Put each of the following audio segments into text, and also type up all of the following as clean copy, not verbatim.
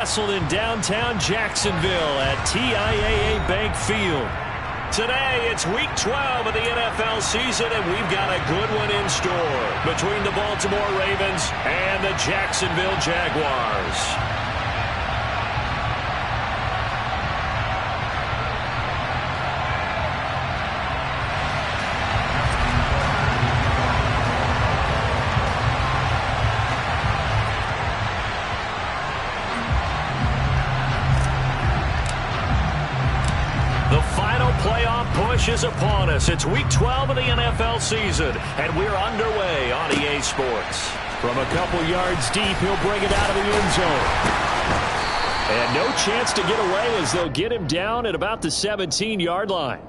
Wrestled in downtown Jacksonville at TIAA Bank Field. Today, it's Week 12 of the NFL season, and we've got a good one in store between the Baltimore Ravens and the Jacksonville Jaguars. Is upon us. It's Week 12 of the NFL season, and we're underway on EA Sports. From a couple yards deep, he'll bring it out of the end zone. And no chance to get away as they'll get him down at about the 17-yard line.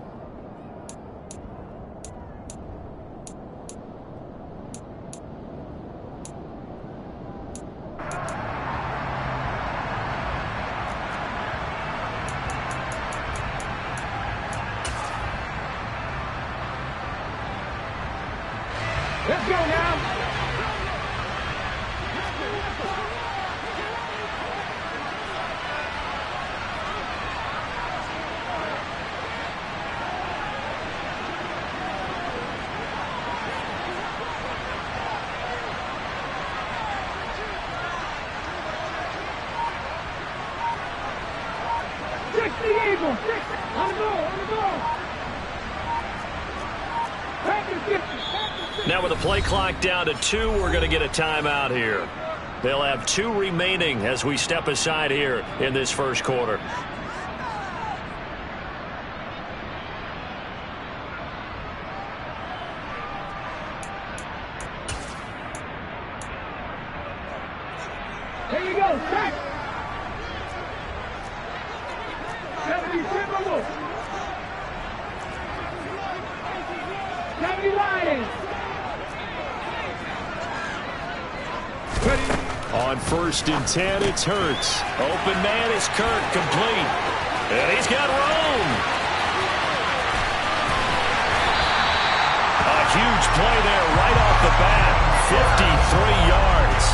Let's go now. Six the Eagles. Six. On the ball. On the ball. Now with the play clock down to 2, we're going to get a timeout here. They'll have 2 remaining as we step aside here in this first quarter. Here you go, sack. 70 Timberwolves. 70 Lions. On 1st and 10, it's Hurts. Open man is Kirk, complete. And he's got room. A huge play there right off the bat. 53 yards.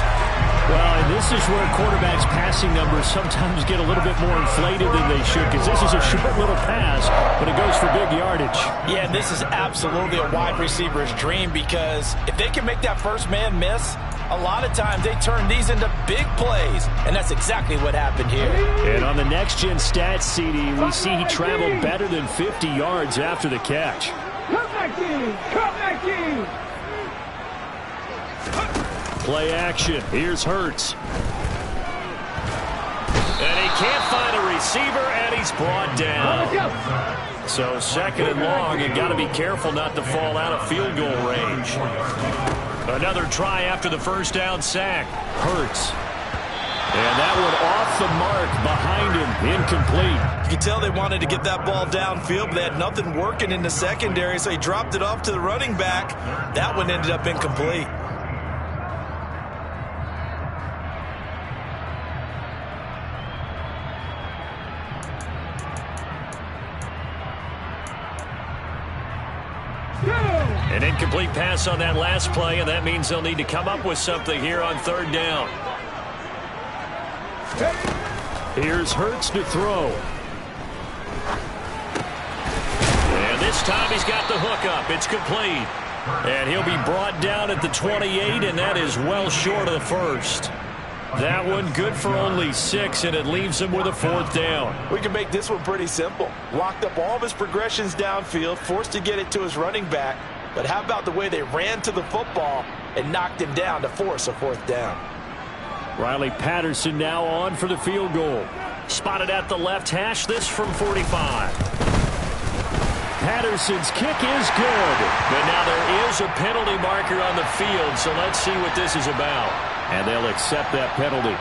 Well, and this is where quarterbacks' passing numbers sometimes get a little bit more inflated than they should, because this is a short little pass, but it goes for big yardage. Yeah, this is absolutely a wide receiver's dream, because if they can make that first man miss, a lot of times they turn these into big plays, and that's exactly what happened here. And on the next-gen stats, CD, we see he traveled better than 50 yards after the catch. Come back in! Come back in! Play action. Here's Hurts. And he can't find a receiver, and he's brought down. So 2nd and long, you got to be careful not to fall out of field goal range. Another try after the first down sack. Hurts. And that one off the mark behind him. Incomplete. You can tell they wanted to get that ball downfield, but they had nothing working in the secondary, so he dropped it off to the running back. That one ended up incomplete. An incomplete pass on that last play, and that means they'll need to come up with something here on 3rd down. Here's Hurts to throw. And this time he's got the hook up. It's complete. And he'll be brought down at the 28, and that is well short of the first. That one good for only 6, and it leaves him with a 4th down. We can make this one pretty simple. Locked up all of his progressions downfield, forced to get it to his running back. But how about the way they ran to the football and knocked him down to force a 4th down? Riley Patterson now on for the field goal. Spotted at the left hash, this from 45. Patterson's kick is good. But now there is a penalty marker on the field, so let's see what this is about. And they'll accept that penalty.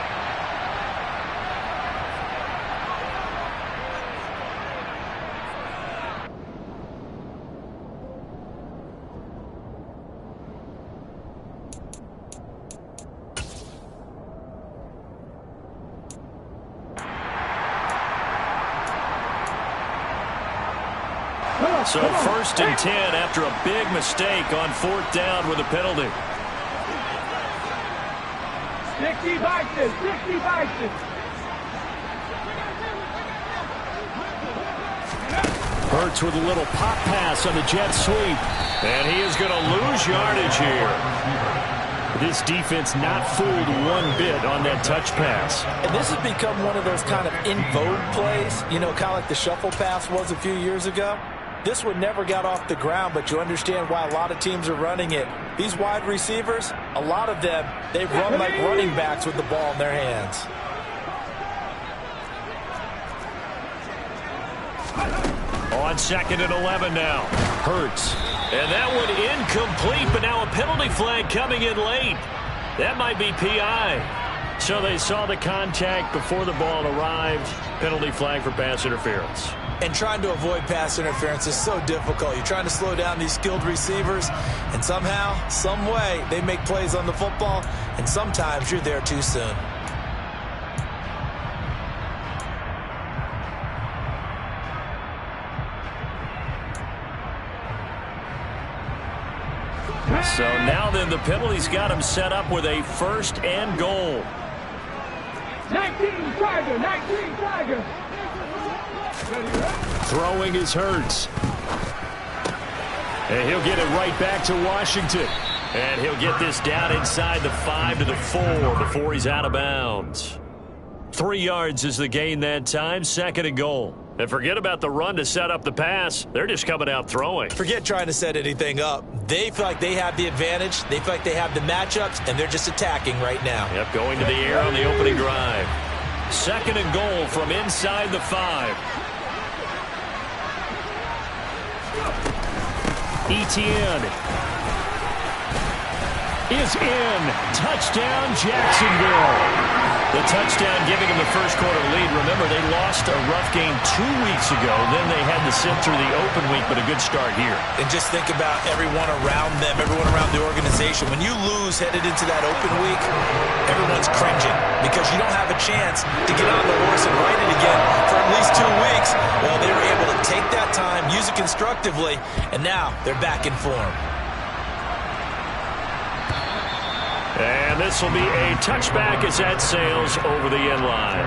So 1st and 10 after a big mistake on 4th down with a penalty. 60 Bison, 60 Bison. Jets with a little pop pass on the jet sweep. And he is going to lose yardage here. This defense not fooled one bit on that touch pass. And this has become one of those kind of in vogue plays, you know, kind of like the shuffle pass was a few years ago. This one never got off the ground, but you understand why a lot of teams are running it. These wide receivers, a lot of them, they run like running backs with the ball in their hands. On 2nd and 11 now. Hurts. And that one incomplete, but now a penalty flag coming in late. That might be PI. So they saw the contact before the ball arrived. Penalty flag for pass interference. And trying to avoid pass interference is so difficult. You're trying to slow down these skilled receivers, and somehow, some way, they make plays on the football, and sometimes you're there too soon. So now then the penalty's got him set up with a 1st and goal. 19 Tiger, 19 Tiger. Throwing is Hurts. And he'll get it right back to Washington. And he'll get this down inside the 5 to the 4 before he's out of bounds. 3 yards is the gain that time, 2nd and goal. And forget about the run to set up the pass. They're just coming out throwing. Forget trying to set anything up. They feel like they have the advantage. They feel like they have the matchups, and they're just attacking right now. Yep, going to the air on the opening drive. 2nd and goal from inside the 5. Etienne is in. Touchdown, Jacksonville. The touchdown giving him the first quarter lead. Remember, they lost a rough game 2 weeks ago. Then they had to sit through the open week, but a good start here. And just think about everyone around them, everyone around the organization. When you lose headed into that open week, everyone's cringing because you don't have a chance to get on the horse and ride it again for at least 2 weeks. Well, they were able to take that time, use it constructively, and now they're back in form. And this will be a touchback as that sails over the end line.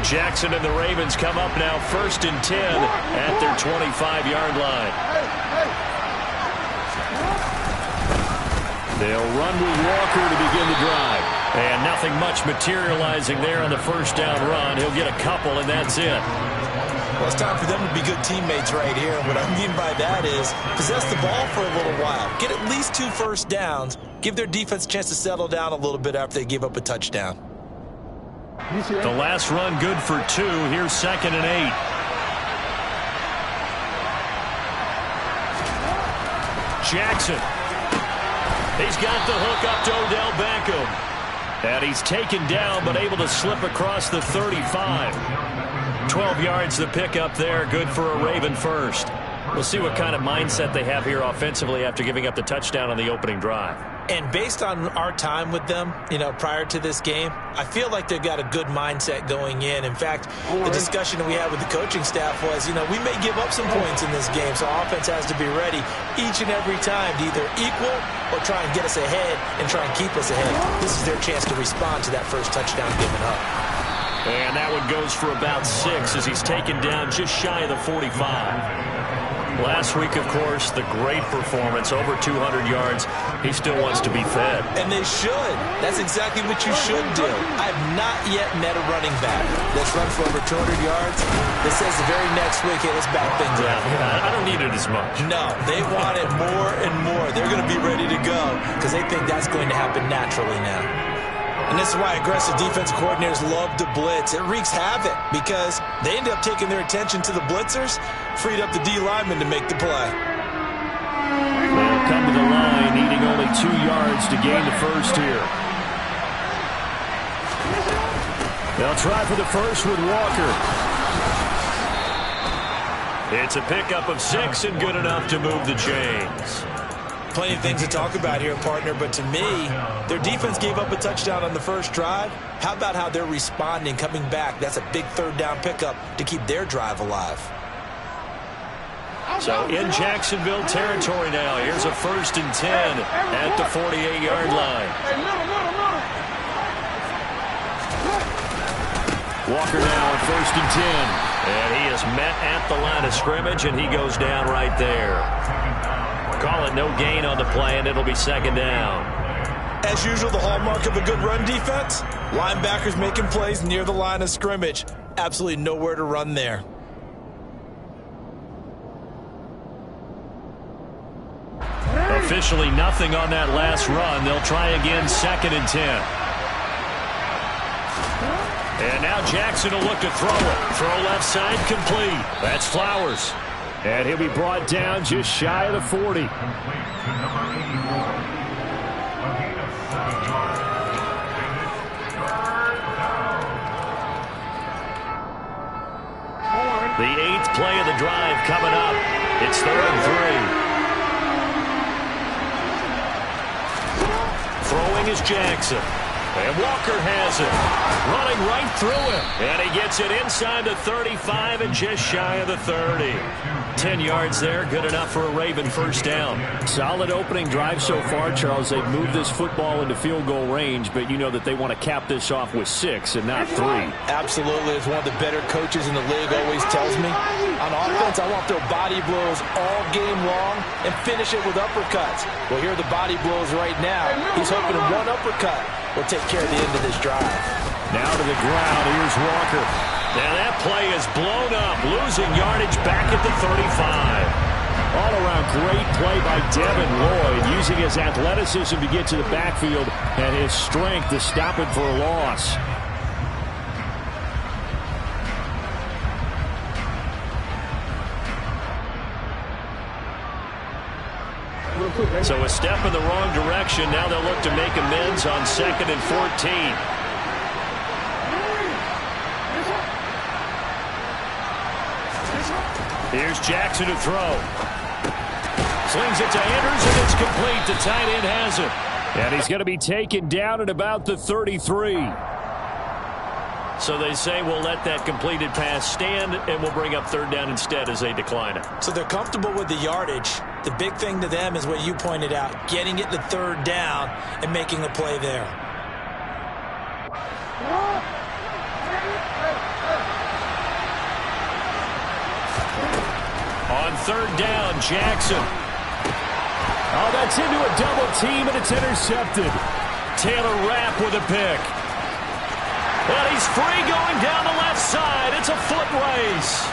Jackson and the Ravens come up now 1st and 10 at their 25-yard line. They'll run with Walker to begin the drive. And nothing much materializing there on the 1st down run. He'll get a couple, and that's it. Well, it's time for them to be good teammates right here. And what I mean by that is possess the ball for a little while. Get at least 2 first downs. Give their defense a chance to settle down a little bit after they give up a touchdown. The last run good for 2. Here's 2nd and 8. Jackson. He's got the hook up to Odell Beckham. And he's taken down but able to slip across the 35. 12 yards the pickup there. Good for a Raven first. We'll see what kind of mindset they have here offensively after giving up the touchdown on the opening drive. And based on our time with them, you know, prior to this game, I feel like they've got a good mindset going in. In fact, the discussion that we had with the coaching staff was, you know, we may give up some points in this game, so offense has to be ready each and every time to either equal or try and get us ahead and try and keep us ahead. This is their chance to respond to that first touchdown given up. And that one goes for about 6 as he's taken down just shy of the 45. Last week, of course, the great performance, over 200 yards. He still wants to be fed. And they should. That's exactly what you should do. I have not yet met a running back that's run for over 200 yards that says the very next week, hey, let's back things up. I don't need it as much. No, they want it more and more. They're going to be ready to go because they think that's going to happen naturally now. And this is why aggressive defensive coordinators love to blitz. It wreaks havoc because they end up taking their attention to the blitzers, freed up the D lineman to make the play. They'll come to the line, needing only 2 yards to gain the first here. They'll try for the first with Walker. It's a pickup of 6 and good enough to move the chains. Plenty of things to talk about here, partner, but to me, their defense gave up a touchdown on the first drive. How about how they're responding, coming back? That's a big 3rd down pickup to keep their drive alive. So in Jacksonville territory now. Here's a 1st and 10 at the 48-yard line. Walker now on 1st and 10. And he is met at the line of scrimmage, and he goes down right there. Call it no gain on the play, and it'll be 2nd down. As usual, the hallmark of a good run defense, linebackers making plays near the line of scrimmage. Absolutely nowhere to run there. Officially nothing on that last run. They'll try again, 2nd and 10. And now Jackson will look to throw it. Throw left side complete. That's Flowers. And he'll be brought down just shy of the 40. The 8th play of the drive coming up. It's 3rd and 3. Throwing is Jackson. And Walker has it. Running right through him. And he gets it inside the 35 and just shy of the 30. 10 yards there. Good enough for a Raven 1st down. Solid opening drive so far, Charles. They've moved this football into field goal range, but you know that they want to cap this off with 6 and not 3. Absolutely. As one of the better coaches in the league always tells me, on offense, I want to throw body blows all game long and finish it with uppercuts. Well, here are the body blows right now. He's hoping one uppercut will take care of the end of this drive. Now to the ground. Here's Walker. Now that play is blown up, losing yardage back at the 35. All-around great play by Devin Lloyd, using his athleticism to get to the backfield and his strength to stop him for a loss. So a step in the wrong direction. Now they'll look to make amends on 2nd and 14. Here's Jackson to throw. Slings it to Andrews, and it's complete. The tight end has it. And he's going to be taken down at about the 33. So they say we'll let that completed pass stand, and we'll bring up 3rd down instead as they decline it. So they're comfortable with the yardage. The big thing to them is what you pointed out, getting it to 3rd down and making a play there. On 3rd down, Jackson. Oh, that's into a double team, and it's intercepted. Taylor Rapp with a pick. And he's free going down the left side. It's a foot race.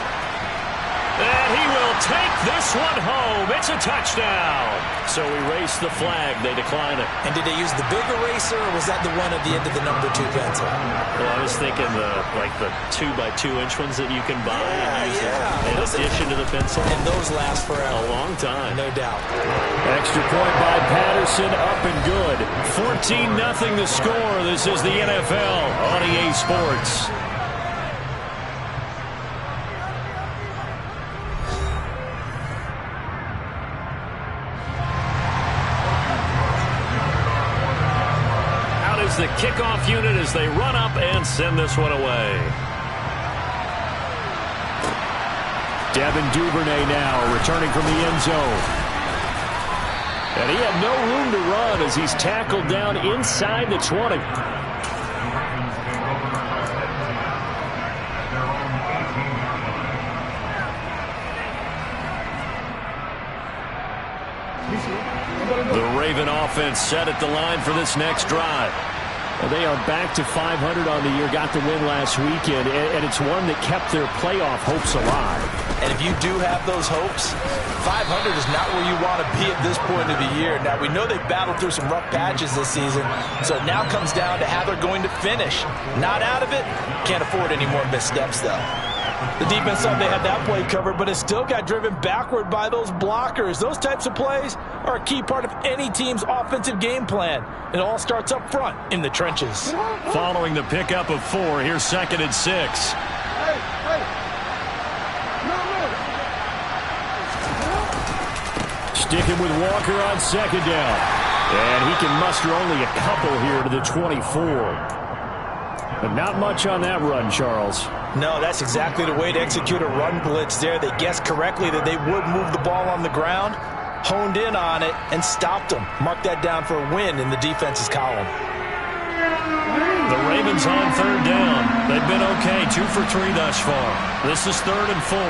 And he will take this one home. It's a touchdown. So erase the flag. They decline it. And did they use the big eraser, or was that the one at the end of the number 2 pencil? Well, I was thinking the 2x2-inch ones that you can buy in addition to the pencil. And those last forever. A long time. No doubt. Extra point by Patterson, up and good. 14-0 the score. This is the NFL on EA Sports. The kickoff unit as they run up and send this one away. Devin Duvernay now returning from the end zone. And he had no room to run as he's tackled down inside the 20. The Raven offense set at the line for this next drive. Well, they are back to 500 on the year, got the win last weekend, and it's one that kept their playoff hopes alive. And if you do have those hopes, 500 is not where you want to be at this point of the year. Now, we know they've battled through some rough patches this season, so it now comes down to how they're going to finish. Not out of it, can't afford any more missteps, though. The defense thought they had that play covered, but it still got driven backward by those blockers. Those types of plays are a key part of any team's offensive game plan. It all starts up front in the trenches. Following the pickup of 4, here's 2nd and 6. Sticking with Walker on 2nd down. And he can muster only a couple here to the 24. But not much on that run, Charles. No, that's exactly the way to execute a run blitz there. They guessed correctly that they would move the ball on the ground, honed in on it, and stopped them. Mark that down for a win in the defense's column. The Ravens on third down. They've been okay, 2 for 3 thus far. This is 3rd and 4.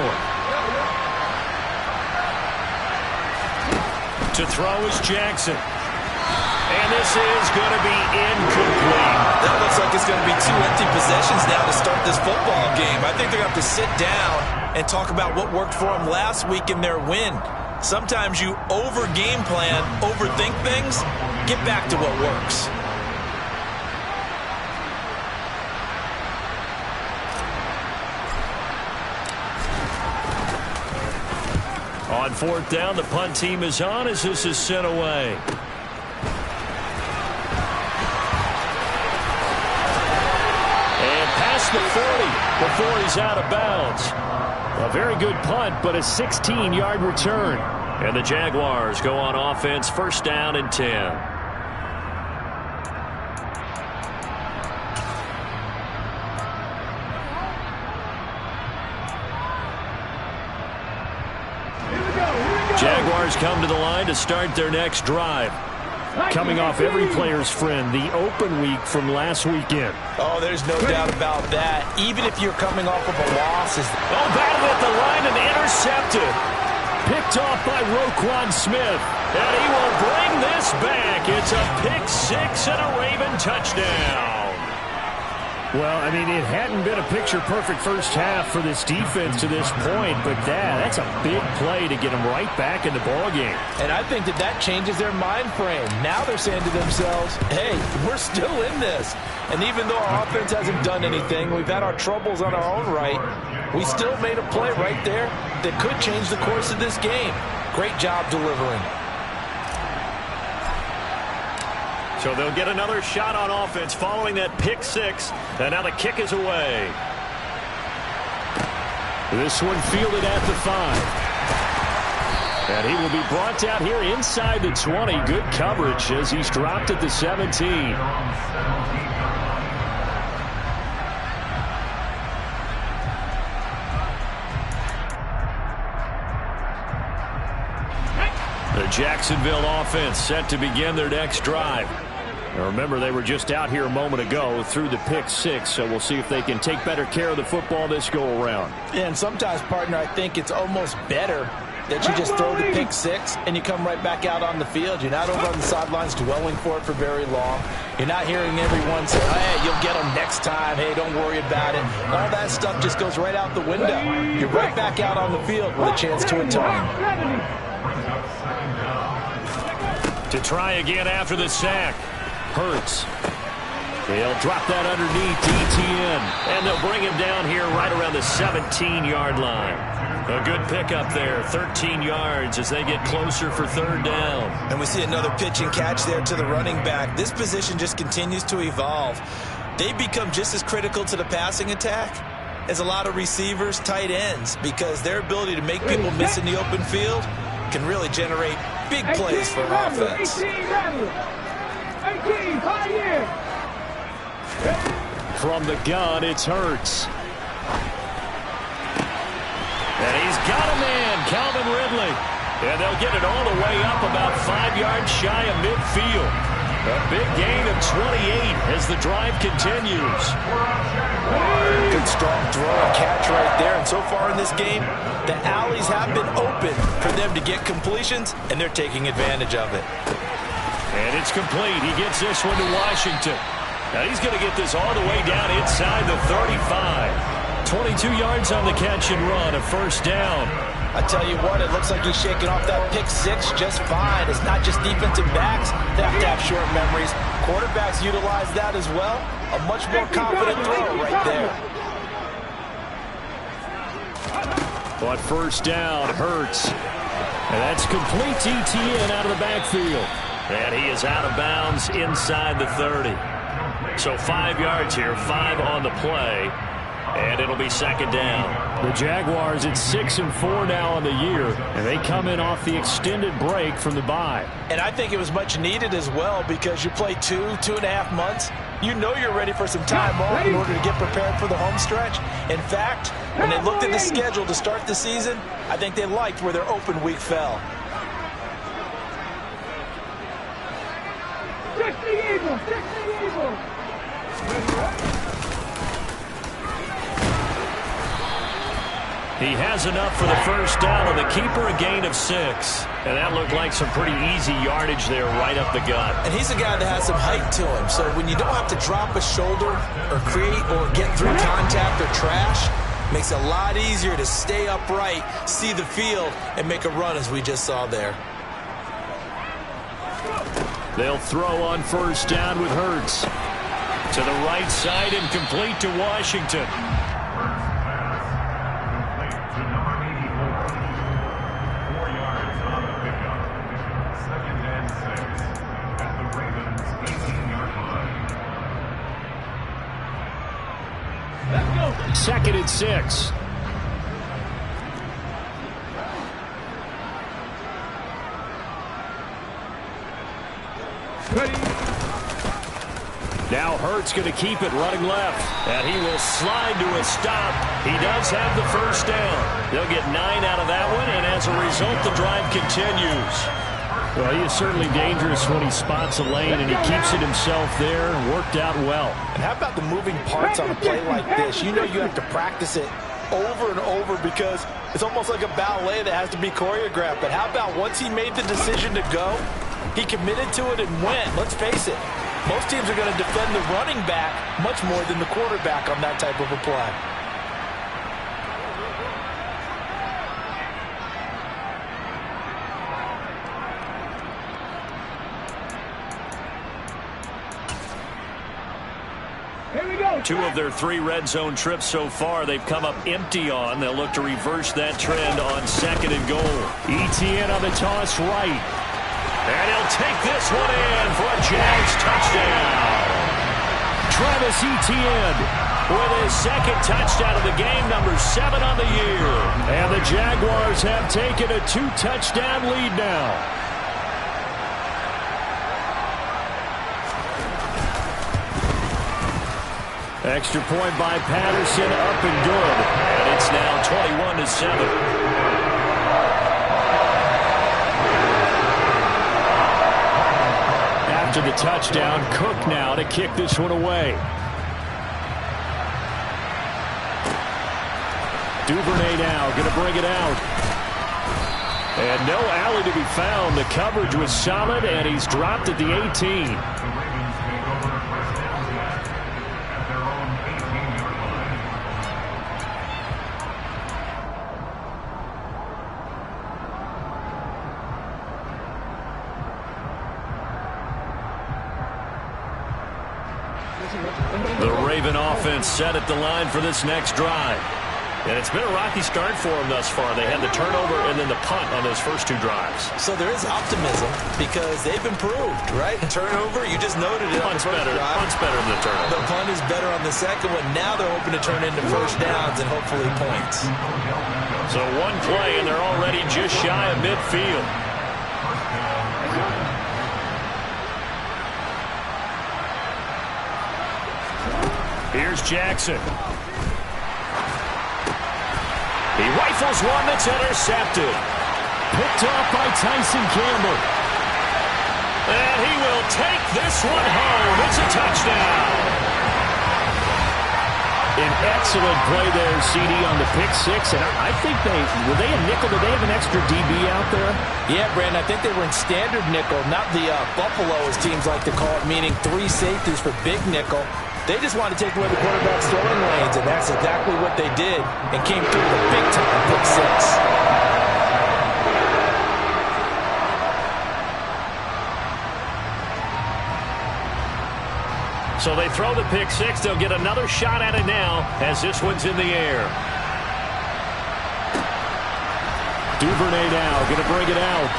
To throw is Jackson. And this is going to be incomplete. That looks like it's going to be 2 empty possessions now to start this football game. I think they're going to have to sit down and talk about what worked for them last week in their win. Sometimes you over-game plan, overthink things, get back to what works. On 4th down, the punt team is on as this is sent away. And past the 40 before he's out of bounds. A very good punt, but a 16-yard return. And the Jaguars go on offense, 1st down and 10. Jaguars come to the line to start their next drive. Coming off every player's friend, the open week from last weekend. Oh, there's no doubt about that. Even if you're coming off of a loss. Battle at the line and intercepted. Picked off by Roquan Smith. And he will bring this back. It's a pick 6 and a Raven touchdown. Well, I mean, it hadn't been a picture-perfect first half for this defense to this point, but that's a big play to get them right back in the ballgame. And I think that changes their mind frame. Now they're saying to themselves, hey, we're still in this. And even though our offense hasn't done anything, we've had our troubles on our own right, we still made a play right there that could change the course of this game. Great job delivering. So they'll get another shot on offense following that pick 6. And now the kick is away. This one fielded at the 5. And he will be brought down here inside the 20. Good coverage as he's dropped at the 17. The Jacksonville offense set to begin their next drive. Now remember, they were just out here a moment ago through the pick 6, so we'll see if they can take better care of the football this go-around. Yeah, and sometimes, partner, I think it's almost better that you just throw the pick 6 and you come right back out on the field. You're not over on the sidelines dwelling for it for very long. You're not hearing everyone say, hey, you'll get them next time. Hey, don't worry about it. All that stuff just goes right out the window. You're right back out on the field with a chance to atone. To try again after the sack. Hurts. They'll drop that underneath ETN. And they'll bring him down here right around the 17-yard line. A good pickup there, 13 yards as they get closer for 3rd down. And we see another pitch and catch there to the running back. This position just continues to evolve. They become just as critical to the passing attack as a lot of receivers, tight ends, because their ability to make people miss in the open field can really generate big plays for an offense. 18, 5 years. From the gun, it's Hurts. And he's got a man, Calvin Ridley. And they'll get it all the way up about 5 yards shy of midfield. A big gain of 28 as the drive continues. Good strong throw and catch right there. And so far in this game, the alleys have been open for them to get completions, and they're taking advantage of it. And it's complete. He gets this one to Washington. Now he's going to get this all the way down inside the 35. 22 yards on the catch and run, a 1st down. I tell you what, it looks like he's shaking off that pick 6 just fine. It's not just defensive backs that have to have short memories. Quarterbacks utilize that as well. A much more confident throw right there. But 1st down, Hurts. And that's complete to ETN out of the backfield. And he is out of bounds inside the 30. So 5 yards here, 5 on the play. And it'll be 2nd down. The Jaguars at 6-4 now on the year, and they come in off the extended break from the bye. And I think it was much needed as well, because you play 2.5 months you know you're ready for some time off in order to get prepared for the home stretch. In fact, when they looked at the schedule to start the season, I think they liked where their open week fell. He has enough for the first down on the keeper, a gain of 6. And that looked like some pretty easy yardage there right up the gut. And he's a guy that has some height to him. So when you don't have to drop a shoulder or create or get through contact or trash, makes it a lot easier to stay upright, see the field, and make a run as we just saw there. They'll throw on first down with Hurts. To the right side and complete to Washington. Second and 6. Now Hurts going to keep it running left. And he will slide to a stop. He does have the first down. They'll get 9 out of that one, and as a result, the drive continues. Well, he is certainly dangerous when he spots a lane, and he keeps it himself there. Worked out well. And how about the moving parts on a play like this? You know you have to practice it over and over because it's almost like a ballet that has to be choreographed. But how about once he made the decision to go, he committed to it and went. Let's face it, most teams are going to defend the running back much more than the quarterback on that type of a play. Two of their 3 red zone trips so far they've come up empty on. They'll look to reverse that trend on second and goal. Etienne on the toss right. And he'll take this one in for a Jags touchdown. Travis Etienne with his second touchdown of the game, number 7 on the year. And the Jaguars have taken a 2-touchdown lead now. Extra point by Patterson, up and good. And it's now 21-7. After the touchdown, Cook now to kick this one away. Duvernay now going to bring it out. And no alley to be found. The coverage was solid, and he's dropped at the 18. The Raven offense set at the line for this next drive. And it's been a rocky start for them thus far. They had the turnover and then the punt on those first 2 drives. So there is optimism because they've improved, right? Turnover, you just noted it. Punt's better. Punt's better than the turnover. The punt is better on the second one. Now they're hoping to turn into first downs and hopefully points. So one play and they're already just shy of midfield. Here's Jackson. He rifles one that's intercepted. Picked off by Tyson Campbell. And he will take this one home. It's a touchdown. An excellent play there, CD, on the pick 6. And I think were they a nickel? Did they have an extra DB out there? Yeah, Brandon, I think they were in standard nickel, not the Buffalo, as teams like to call it, meaning 3 safeties for big nickel. They just wanted to take away the quarterback's throwing lanes, and that's exactly what they did and came through with a big-time pick 6. So they throw the pick 6. They'll get another shot at it now as this one's in the air. Duvernay now going to bring it out.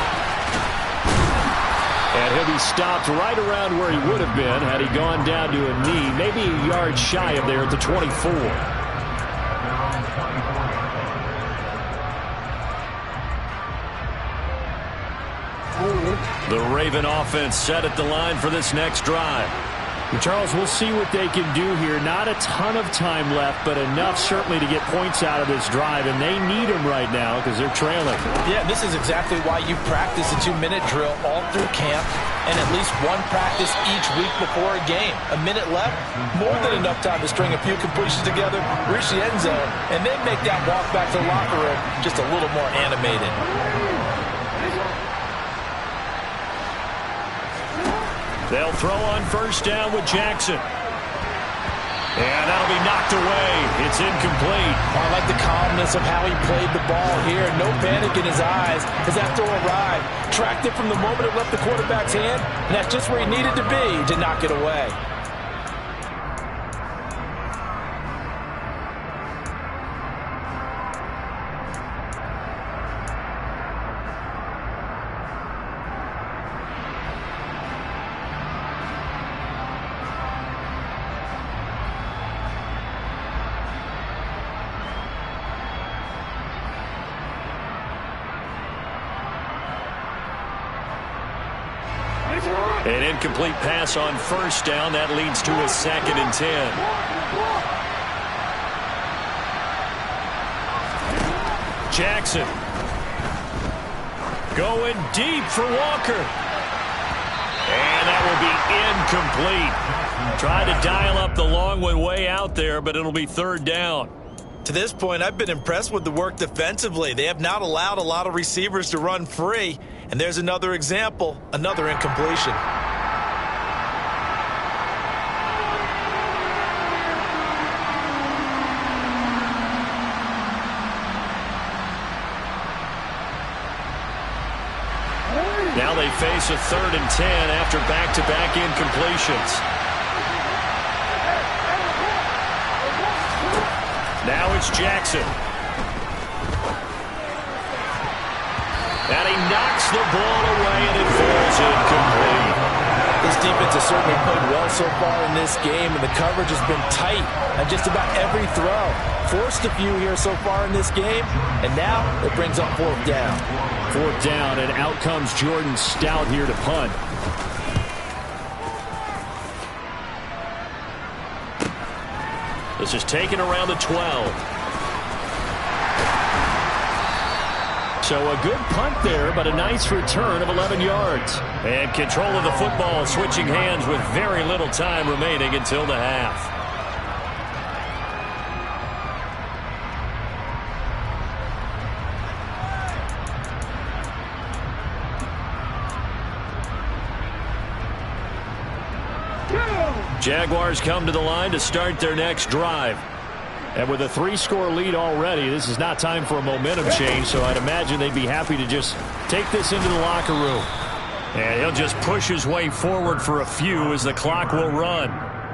And he'll be stopped right around where he would have been had he gone down to a knee, maybe a yard shy of there at the 24. The Raven offense set at the line for this next drive. Charles, we'll see what they can do here. Not a ton of time left, but enough certainly to get points out of this drive, and they need them right now because they're trailing. Yeah, this is exactly why you practice a 2-minute drill all through camp and at least one practice each week before a game. A minute left, more than enough time to string a few completions together, reach the end zone, and then make that walk back to the locker room just a little more animated. They'll throw on first down with Jackson. And that'll be knocked away. It's incomplete. I like the calmness of how he played the ball here. No panic in his eyes as that throw arrived. Tracked it from the moment it left the quarterback's hand, and that's just where he needed to be to knock it away. An incomplete pass on first down. That leads to a 2nd and 10. Jackson. Going deep for Walker. And that will be incomplete. Tried to dial up the long one way out there, but it'll be 3rd down. To this point, I've been impressed with the work defensively. They have not allowed a lot of receivers to run free. And there's another example, another incompletion. Now they face a 3rd and 10 after back-to-back incompletions. Now it's Jackson. And he knocks the ball away, and it falls incomplete. This defense has certainly played well so far in this game, and the coverage has been tight on just about every throw. Forced a few here so far in this game, and now it brings up 4th down. 4th down, and out comes Jordan Stout here to punt. This is taken around the 12. So a good punt there, but a nice return of 11 yards. And control of the football switching hands with very little time remaining until the half. Jaguars come to the line to start their next drive. And with a 3-score lead already, this is not time for a momentum change, so I'd imagine they'd be happy to just take this into the locker room. And he'll just push his way forward for a few as the clock will run.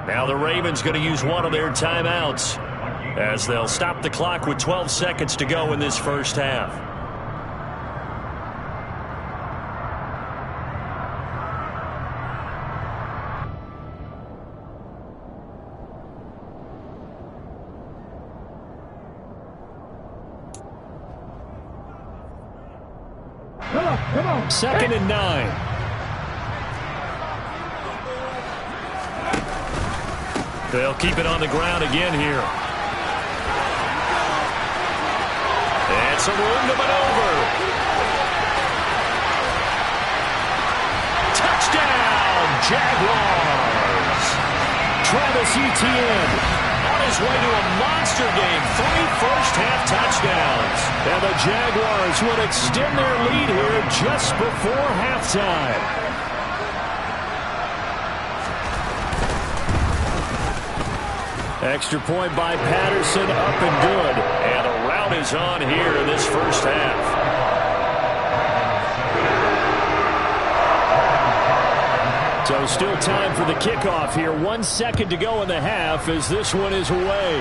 Now the Ravens going to use one of their timeouts as they'll stop the clock with 12 seconds to go in this first half. Come on. 2nd and 9. They'll keep it on the ground again here. And some room to maneuver. Touchdown, Jaguars. Travis Etienne On his way to a monster game. 3 first-half touchdowns. And the Jaguars would extend their lead here just before halftime. Extra point by Patterson, up and good. And a rout is on here in this first half. So still time for the kickoff here. 1 second to go in the half as this one is away.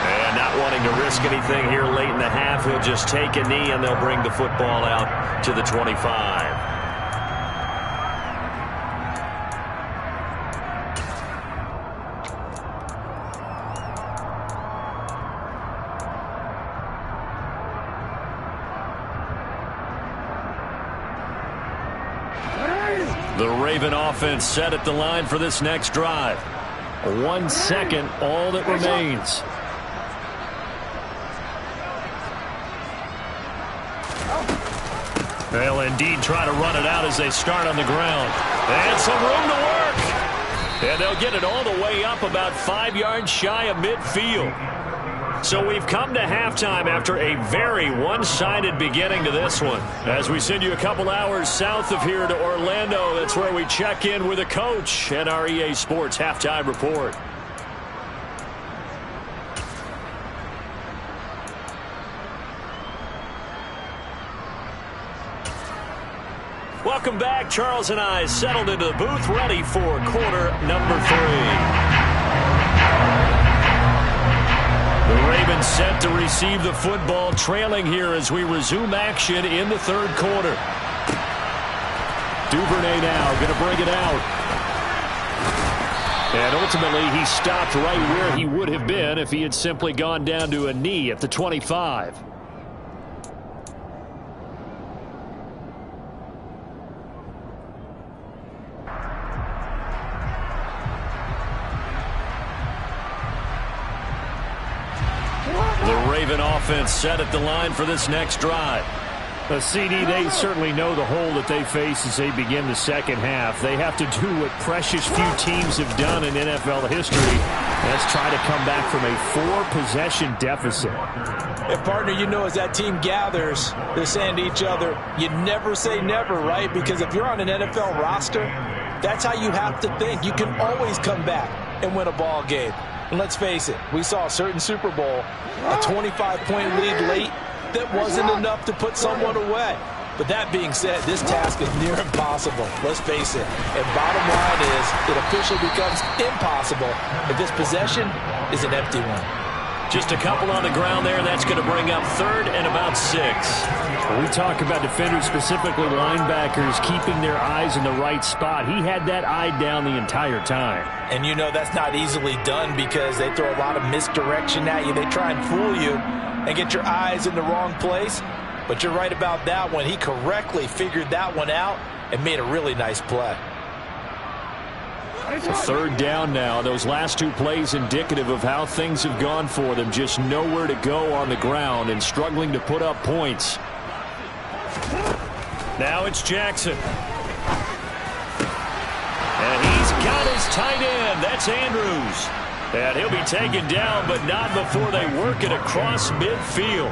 And not wanting to risk anything here late in the half, he'll just take a knee and they'll bring the football out to the 25. The Raven offense set at the line for this next drive. 1 second, all that remains. They'll indeed try to run it out as they start on the ground. And some room to work. And they'll get it all the way up about 5 yards shy of midfield. So we've come to halftime after a very one-sided beginning to this one. As we send you a couple hours south of here to Orlando, that's where we check in with a coach and our EA Sports Halftime Report. Welcome back. Charles and I settled into the booth, ready for quarter number 3. The Ravens set to receive the football, trailing here as we resume action in the third quarter. Duvernay now going to bring it out. And ultimately he stopped right where he would have been if he had simply gone down to a knee at the 25. Raven offense set at the line for this next drive. CD, they certainly know the hole that they face as they begin the second half. They have to do what precious few teams have done in NFL history. Let's try to come back from a 4-possession deficit. And partner, you know, as that team gathers, they're saying to each other, you never say never, right? Because if you're on an NFL roster, that's how you have to think. You can always come back and win a ball game. And let's face it, we saw a certain Super Bowl, a 25-point lead late that wasn't enough to put someone away. But that being said, this task is near impossible. Let's face it. And bottom line is, it officially becomes impossible if this possession is an empty one. Just a couple on the ground there. That's going to bring up third and about 6. When we talk about defenders, specifically linebackers, keeping their eyes in the right spot, he had that eye down the entire time. And you know that's not easily done because they throw a lot of misdirection at you. They try and fool you and get your eyes in the wrong place. But you're right about that one. He correctly figured that one out and made a really nice play. Third down now. Those last 2 plays indicative of how things have gone for them. Just nowhere to go on the ground and struggling to put up points. Now it's Jackson. And he's got his tight end. That's Andrews. And he'll be taken down, but not before they work it across midfield.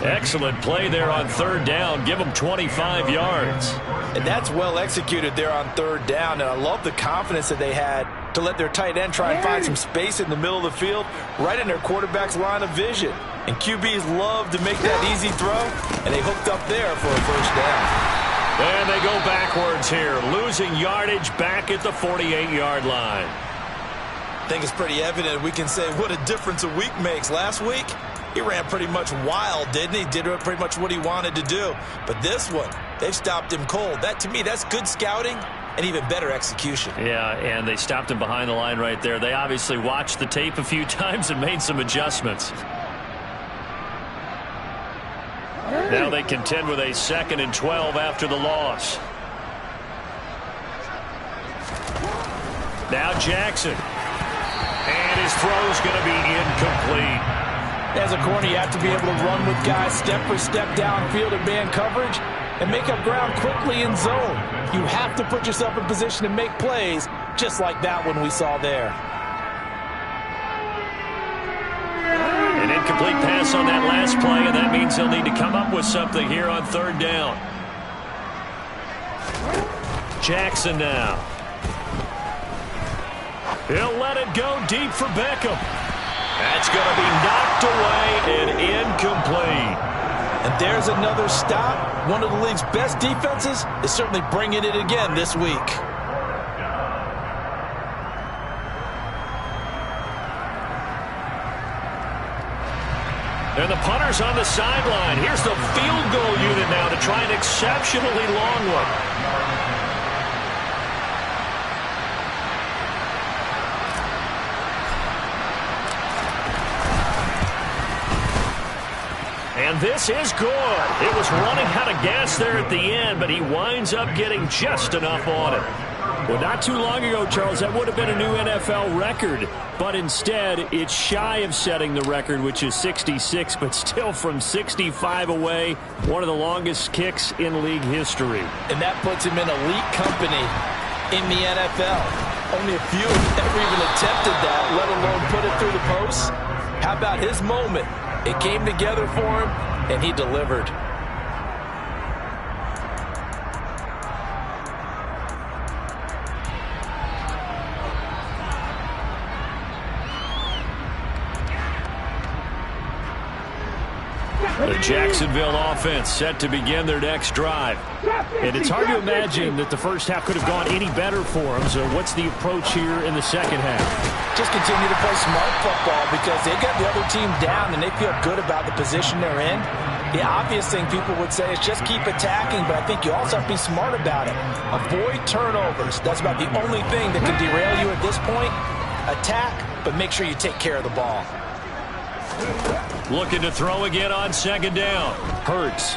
Excellent play there on third down. Give them 25 yards. And that's well executed there on third down. And I love the confidence that they had to let their tight end try and find some space in the middle of the field, right in their quarterback's line of vision. And QBs love to make that easy throw, and they hooked up there for a first down. And they go backwards here, losing yardage back at the 48-yard line. I think it's pretty evident we can say what a difference a week makes. Last week, he ran pretty much wild, didn't he? Did pretty much what he wanted to do. But this one, they've stopped him cold. That, to me, that's good scouting and even better execution. Yeah, and they stopped him behind the line right there. They obviously watched the tape a few times and made some adjustments. Now they contend with a 2nd and 12 after the loss. Now Jackson. And his throw's going to be incomplete. As a corner, you have to be able to run with guys step for step downfield in man coverage and make up ground quickly in zone. You have to put yourself in position to make plays just like that one we saw there. An incomplete pass on that last play, and that means they'll need to come up with something here on third down. Jackson now. He'll let it go deep for Beckham. That's going to be knocked away and incomplete. And there's another stop. One of the league's best defenses is certainly bringing it again this week. And the punter's on the sideline. Here's the field goal unit now to try an exceptionally long one. And this is good. It was running out of gas there at the end, but he winds up getting just enough on it. Well, not too long ago, Charles, that would have been a new NFL record. But instead, it's shy of setting the record, which is 66, but still from 65 away, one of the longest kicks in league history. And that puts him in elite company in the NFL. Only a few have ever even attempted that, let alone put it through the post. How about his moment? It came together for him, and he delivered. The Jacksonville offense set to begin their next drive. And it's hard to imagine that the first half could have gone any better for them. So what's the approach here in the second half? Just continue to play smart football because they got the other team down and they feel good about the position they're in. The obvious thing people would say is just keep attacking, but I think you also have to be smart about it. Avoid turnovers. That's about the only thing that can derail you at this point. Attack, but make sure you take care of the ball. Looking to throw again on second down. Hurts.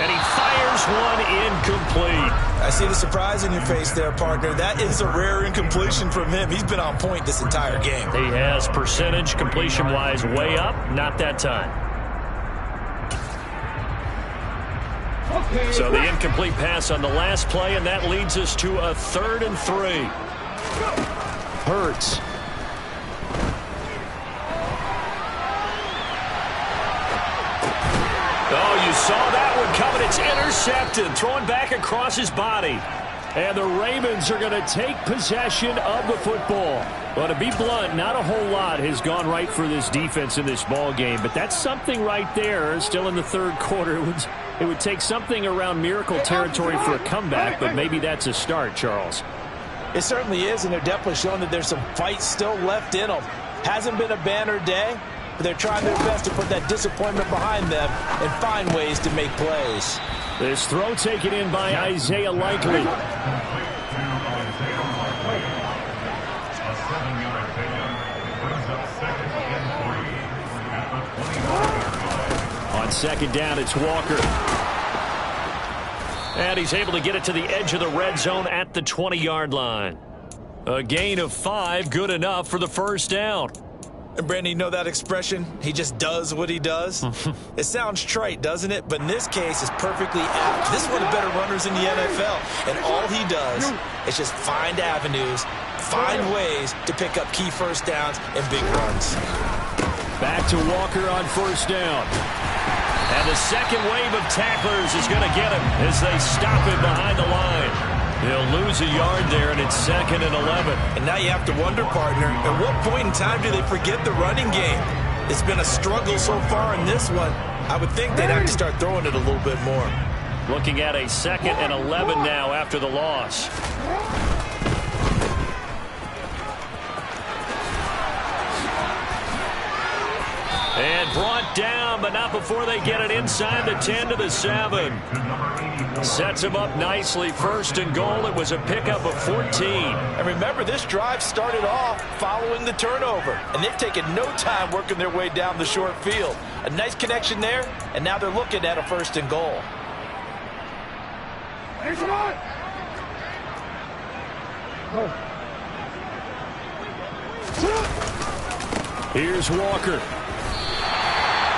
And he fires one incomplete. I see the surprise in your face there, partner. That is a rare incompletion from him. He's been on point this entire game. He has percentage completion-wise way up. Not that time. So the incomplete pass on the last play, and that leads us to a 3rd and 3. Hurts. Oh, you saw that one coming. It's intercepted. Throwing back across his body. And the Ravens are going to take possession of the football. Well, to be blunt, not a whole lot has gone right for this defense in this ball game, but that's something right there. Still in the third quarter. It would take something around miracle territory for a comeback, but maybe that's a start, Charles. It certainly is, and they're definitely showing that there's some fight still left in them. Hasn't been a banner day, but they're trying their best to put that disappointment behind them and find ways to make plays. This throw taken in by Isaiah Likely. On second down, it's Walker. And he's able to get it to the edge of the red zone at the 20-yard line. A gain of 5, good enough for the first down. And Brandon, you know that expression? He just does what he does? It sounds trite, doesn't it? But in this case, it's perfectly apt. This is one of the better runners in the NFL. And all he does is just find avenues, find ways to pick up key first downs and big runs. Back to Walker on first down. And the second wave of tacklers is going to get him as they stop him behind the line. He'll lose a yard there, and it's 2nd and 11. And now you have to wonder, partner, at what point in time do they forget the running game? It's been a struggle so far in this one. I would think they'd have to start throwing it a little bit more. Looking at a 2nd and 11 now after the loss. And brought down, but not before they get it inside the 10 to the 7. Sets him up nicely. 1st and goal. It was a pickup of 14. And remember, this drive started off following the turnover. And they've taken no time working their way down the short field. A nice connection there, and now they're looking at a 1st and goal. Here's Walker.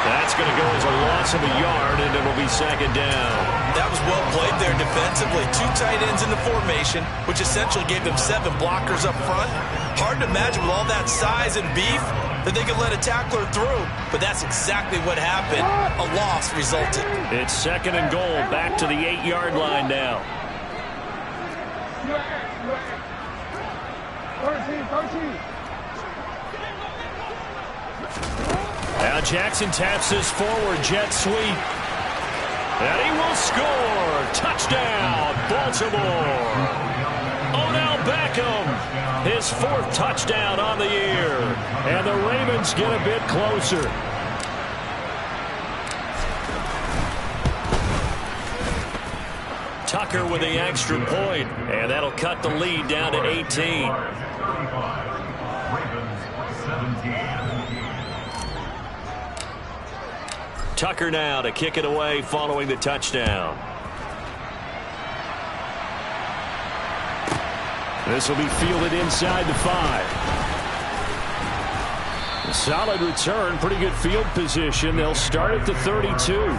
That's going to go as a loss of a yard, and it'll be 2nd down. That was well played there defensively. 2 tight ends in the formation, which essentially gave them 7 blockers up front. Hard to imagine with all that size and beef that they could let a tackler through, but that's exactly what happened. A loss resulted. It's 2nd and goal, back to the 8-yard line now. 13. Now Jackson taps this forward jet sweep. And he will score. Touchdown, Baltimore. Odell Beckham, his 4th touchdown on the year. And the Ravens get a bit closer. Tucker with the extra point. And that'll cut the lead down to 18. Tucker now to kick it away following the touchdown. This will be fielded inside the 5. Solid return, pretty good field position. They'll start at the 32.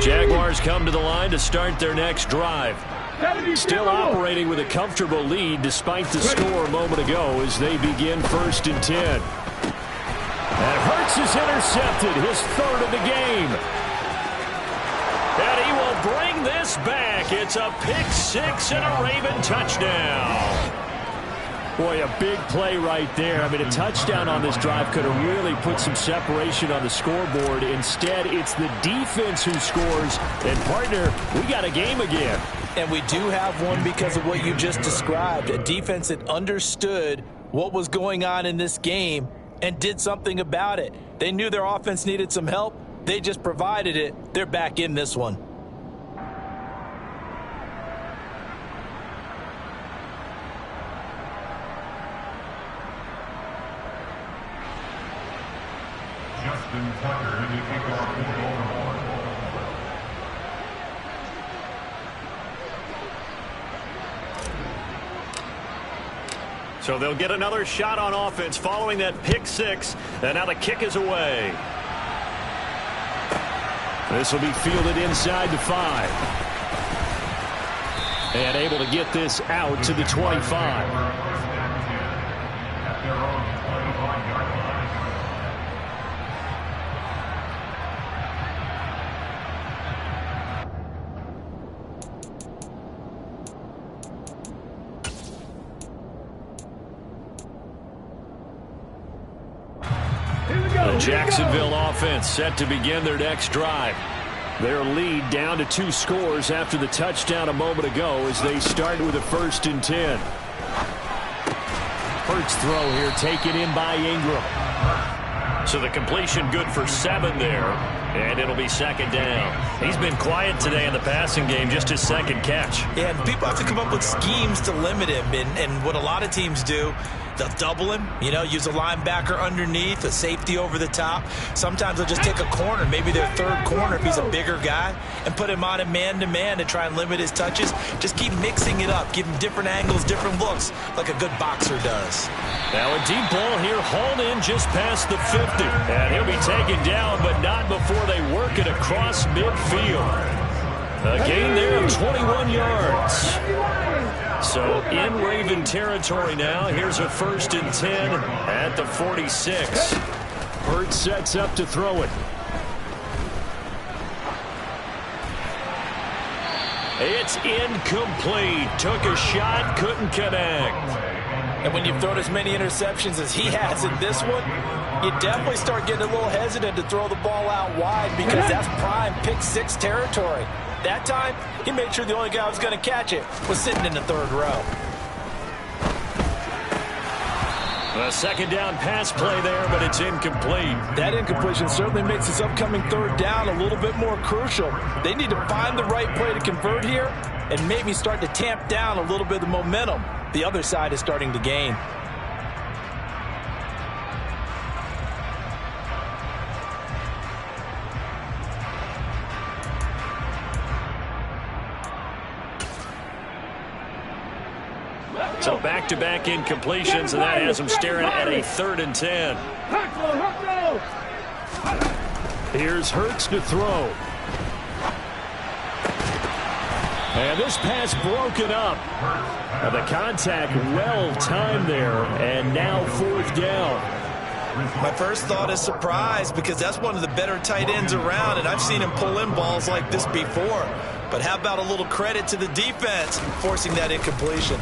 Jaguars come to the line to start their next drive. Still operating with a comfortable lead despite the score a moment ago as they begin 1st and 10. And Hurts is intercepted, his 3rd of the game. And he will bring this back. It's a pick 6 and a Raven touchdown. Boy, a big play right there. I mean, a touchdown on this drive could have really put some separation on the scoreboard. Instead, it's the defense who scores. And, partner, we got a game again. And we do have one because of what you just described. A defense that understood what was going on in this game and did something about it. They knew their offense needed some help. They just provided it. They're back in this one. So they'll get another shot on offense following that pick 6, and now the kick is away. This will be fielded inside the 5. And able to get this out to the 25. The Jacksonville offense set to begin their next drive. Their lead down to 2 scores after the touchdown a moment ago as they start with a 1st and 10. Hurts throw here taken in by Ingram. So the completion good for 7 there, and it'll be 2nd down. He's been quiet today in the passing game, just his 2nd catch. Yeah, and people have to come up with schemes to limit him, and what a lot of teams do, they'll double him, use a linebacker underneath, a safety over the top. Sometimes they'll just take a corner, maybe their 3rd corner if he's a bigger guy, and put him on a man-to-man to try and limit his touches. Just keep mixing it up, give him different angles, different looks, like a good boxer does. Now a deep ball here, hauled in just past the 50. And he'll be taken down, but not before they work it across midfield. A gain there of 21 yards. So in Raven territory now. Here's a 1st and 10 at the 46. Hurts sets up to throw it. It's incomplete. Took a shot, couldn't connect. And when you've thrown as many interceptions as he has in this one, you definitely start getting a little hesitant to throw the ball out wide because that's prime pick 6 territory. That time, he made sure the only guy who was going to catch it was sitting in the 3rd row. A 2nd down pass play there, but it's incomplete. That incompletion certainly makes this upcoming 3rd down a little bit more crucial. They need to find the right play to convert here and maybe start to tamp down a little bit of the momentum the other side is starting to gain. So back-to-back incompletions, and that has him staring at a 3rd and 10. Here's Hurts to throw. And this pass broken up. Now the contact well timed there, and now 4th down. My first thought is surprise because that's one of the better tight ends around, and I've seen him pull in balls like this before. But how about a little credit to the defense forcing that incompletion?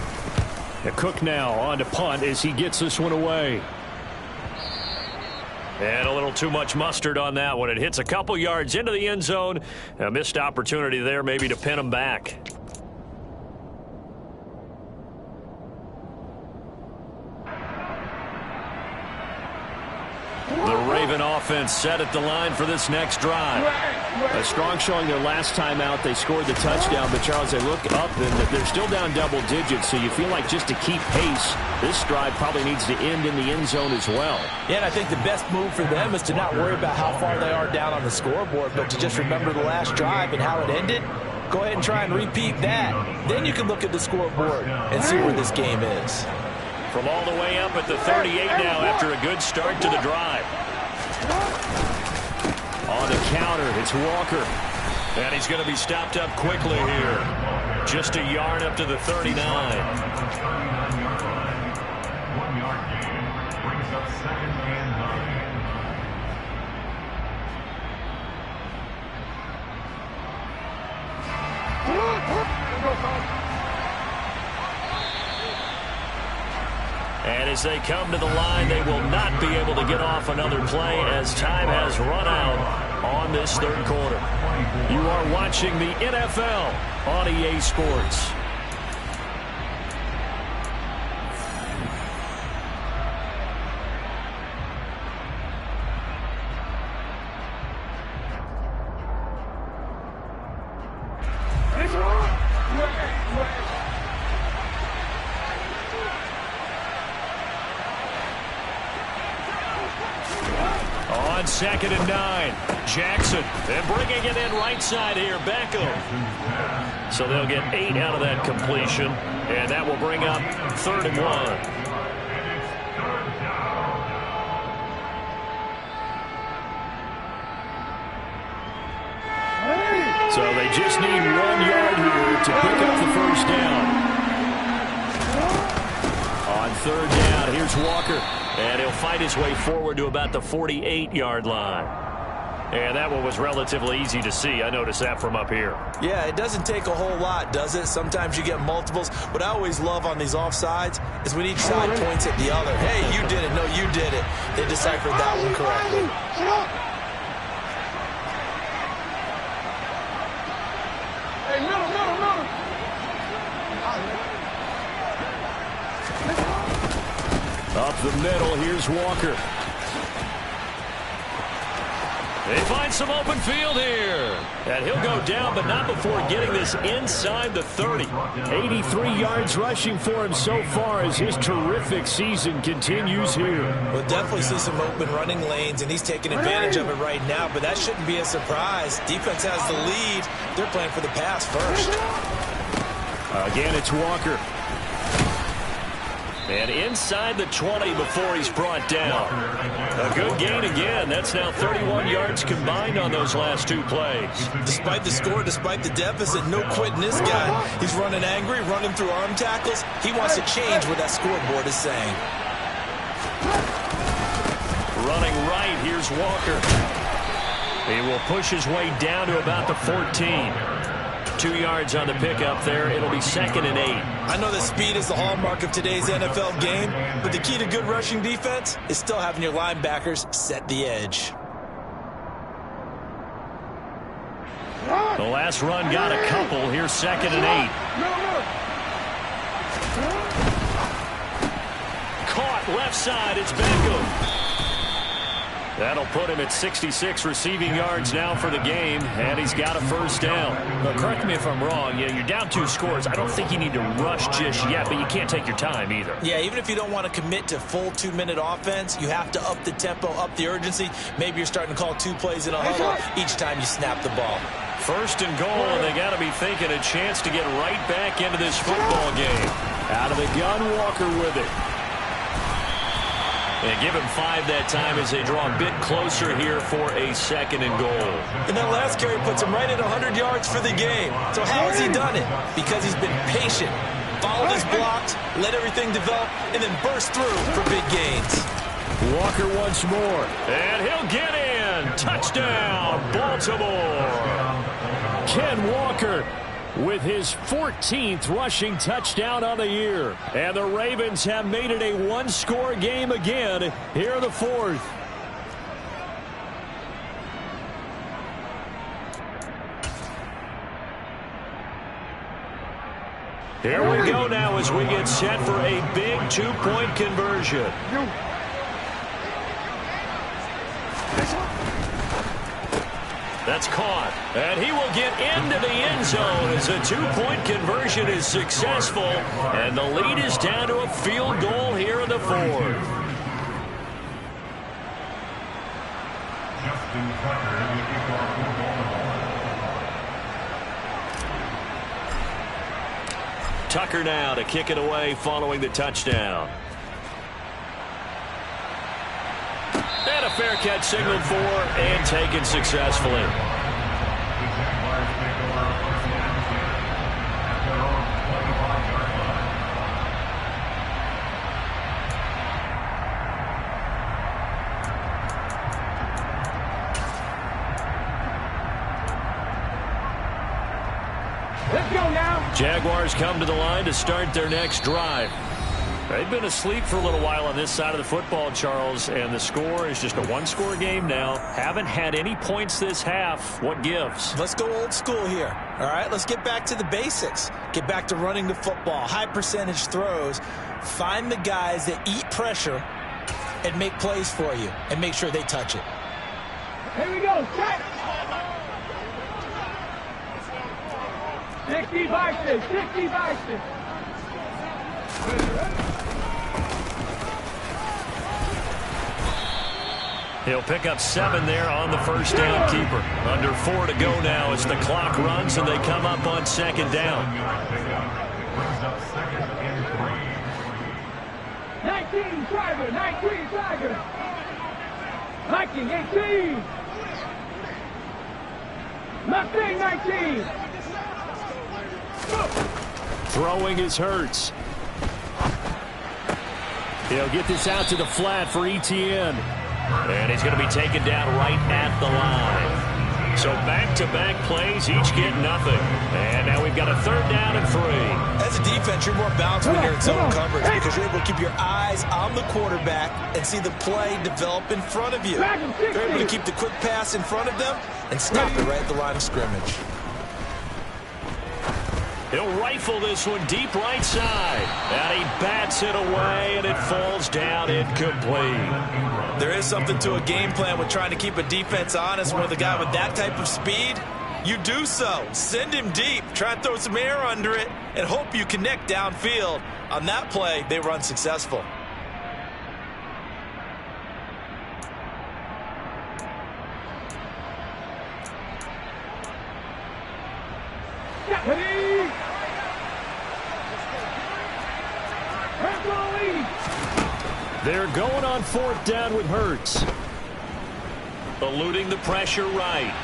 Cook now on to punt as he gets this one away. And a little too much mustard on that one. It hits a couple yards into the end zone. A missed opportunity there maybe to pin him back. Raven offense set at the line for this next drive. A strong showing their last time out. They scored the touchdown, but Charles, they look up and they're still down double digits, so you feel like just to keep pace, this drive probably needs to end in the end zone as well. Yeah, and I think the best move for them is to not worry about how far they are down on the scoreboard, but to just remember the last drive and how it ended. Go ahead and try and repeat that. Then you can look at the scoreboard and see where this game is. From all the way up at the 38 now after a good start to the drive. On the counter, it's Walker. And he's going to be stopped up quickly here. Just a yard up to the 39. 1 yard gain brings up 2nd and 9. And as they come to the line, they will not be able to get off another play as time has run out on this third quarter. You are watching the NFL on EA Sports. On 2nd and 9, Jackson, and bringing it in right side here, Beckham. So they'll get 8 out of that completion, and that will bring up 3rd and 1. So they just need 1 yard here to pick up the first down. On 3rd down, here's Walker. And he'll fight his way forward to about the 48-yard line. And that one was relatively easy to see. I noticed that from up here. Yeah, it doesn't take a whole lot, does it? Sometimes you get multiples. What I always love on these offsides is when each side points at the other. Hey, you did it. No, you did it. They deciphered that one correctly. Hey, middle. Up the middle, here's Walker. They find some open field here. And he'll go down, but not before getting this inside the 30. 83 yards rushing for him so far as his terrific season continues here. We'll definitely see some open running lanes, and he's taking advantage of it right now, but that shouldn't be a surprise. Defense has the lead. They're playing for the pass first. Again, it's Walker. And inside the 20 before he's brought down. A good gain again. That's now 31 yards combined on those last 2 plays. Despite the score, despite the deficit, no quitting this guy. He's running angry, running through arm tackles. He wants to change what that scoreboard is saying. Running right, here's Walker. He will push his way down to about the 14. 2 yards on the pickup there. It'll be 2nd and 8. I know that speed is the hallmark of today's NFL game, but the key to good rushing defense is still having your linebackers set the edge. The last run got a couple. Here's 2nd and 8. Caught left side. It's Beckham. That'll put him at 66 receiving yards now for the game, and he's got a first down. Now, correct me if I'm wrong. You're down 2 scores. I don't think you need to rush just yet, but you can't take your time either. Yeah, even if you don't want to commit to full 2-minute offense, you have to up the tempo, up the urgency. Maybe you're starting to call 2 plays in a huddle each time you snap the ball. 1st and goal, and they got to be thinking a chance to get right back into this football game. Out of the gun, Walker with it. They give him 5 that time as they draw a bit closer here for a 2nd and goal. And that last carry puts him right at 100 yards for the game. So how has he done it? Because he's been patient, followed his blocks, let everything develop, and then burst through for big gains. Walker once more. And he'll get in. Touchdown, Baltimore. Ken Walker with his 14th rushing touchdown on the year. And the Ravens have made it a 1-score game again here in the 4th. Here we go now as we get set for a big 2-point conversion. That's caught. And he will get into the end zone as a two-point conversion is successful. And the lead is down to a field goal here in the fourth. Tucker now to kick it away following the touchdown. And a fair catch signaled for and taken successfully. Let's go now. Jaguars come to the line to start their next drive. They've been asleep for a little while on this side of the football, Charles, and the score is just a one-score game now. Haven't had any points this half. What gives? Let's go old school here. All right, let's get back to the basics. Get back to running the football, high percentage throws. Find the guys that eat pressure and make plays for you and make sure they touch it. Here we go. Check. 60 boxes. 60 boxes. He'll pick up 7 there on the first down keeper. Under 4 to go now as the clock runs and they come up on second down. 19, driver. 19, driver. Viking, 18. Mustang, 19. Throwing is Hurts. He'll get this out to the flat for Etienne. And he's going to be taken down right at the line. So back-to-back plays, each get nothing. And now we've got a third down and 3. As a defense, you're more balanced when you're in zone coverage because you're able to keep your eyes on the quarterback and see the play develop in front of you. You're able to keep the quick pass in front of them and stop it right at the line of scrimmage. He'll rifle this one deep right side. And he bats it away, and it falls down incomplete. There is something to a game plan with trying to keep a defense honest with a guy with that type of speed. You do so. Send him deep. Try and throw some air under it and hope you connect downfield. On that play, they were unsuccessful. They're going on fourth down with Hurts. Eluding the pressure right.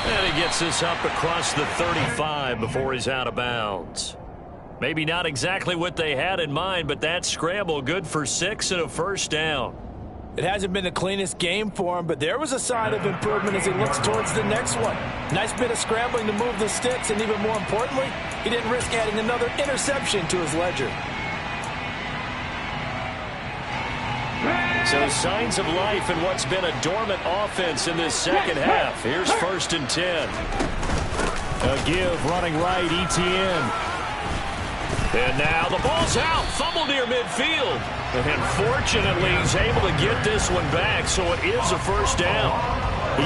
And he gets this up across the 35 before he's out of bounds. Maybe not exactly what they had in mind, but that scramble good for 6 and a first down. It hasn't been the cleanest game for him, but there was a sign of improvement as he looks towards the next one. Nice bit of scrambling to move the sticks, and even more importantly, he didn't risk adding another interception to his ledger. So signs of life in what's been a dormant offense in this second half. Here's 1st and 10. A give running right, Etienne. And now the ball's out. Fumble near midfield. And fortunately, he's able to get this one back, so it is a first down.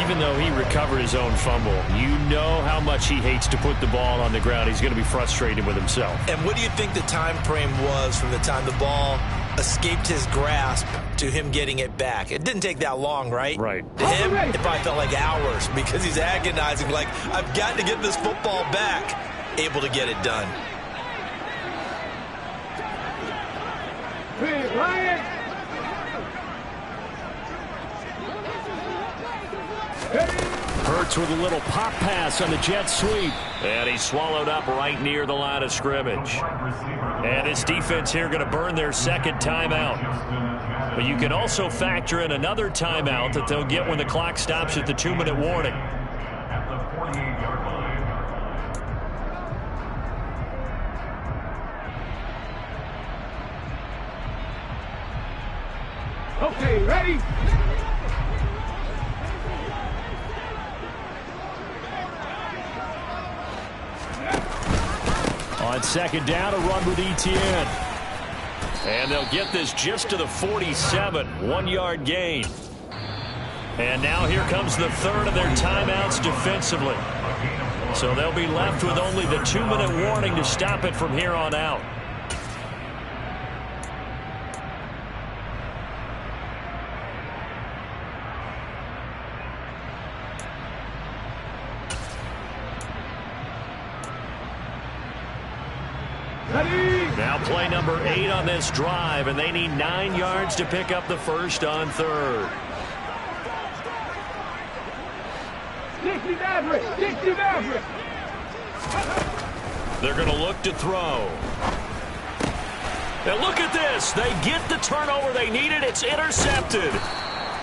Even though he recovered his own fumble, you know how much he hates to put the ball on the ground. He's going to be frustrated with himself. And what do you think the time frame was from the time the ball escaped his grasp to him getting it back? It didn't take that long, right? Right. To him, it probably felt like hours because he's agonizing, like, I've got to get this football back. Able to get it done. Hurts with a little pop pass on the jet sweep. And he's swallowed up right near the line of scrimmage. And his defense here going to burn their second timeout. But you can also factor in another timeout that they'll get when the clock stops at the 2-minute warning. At the 48-yard line. Okay, ready? On second down, a run with Etienne. And they'll get this just to the 47. 1-yard gain. And now here comes the third of their timeouts defensively. So they'll be left with only the 2-minute warning to stop it from here on out. Now play number 8 on this drive, and they need 9 yards to pick up the first on third. 60 Maverick! 60 Maverick! They're going to look to throw. And look at this. They get the turnover they needed. It's intercepted.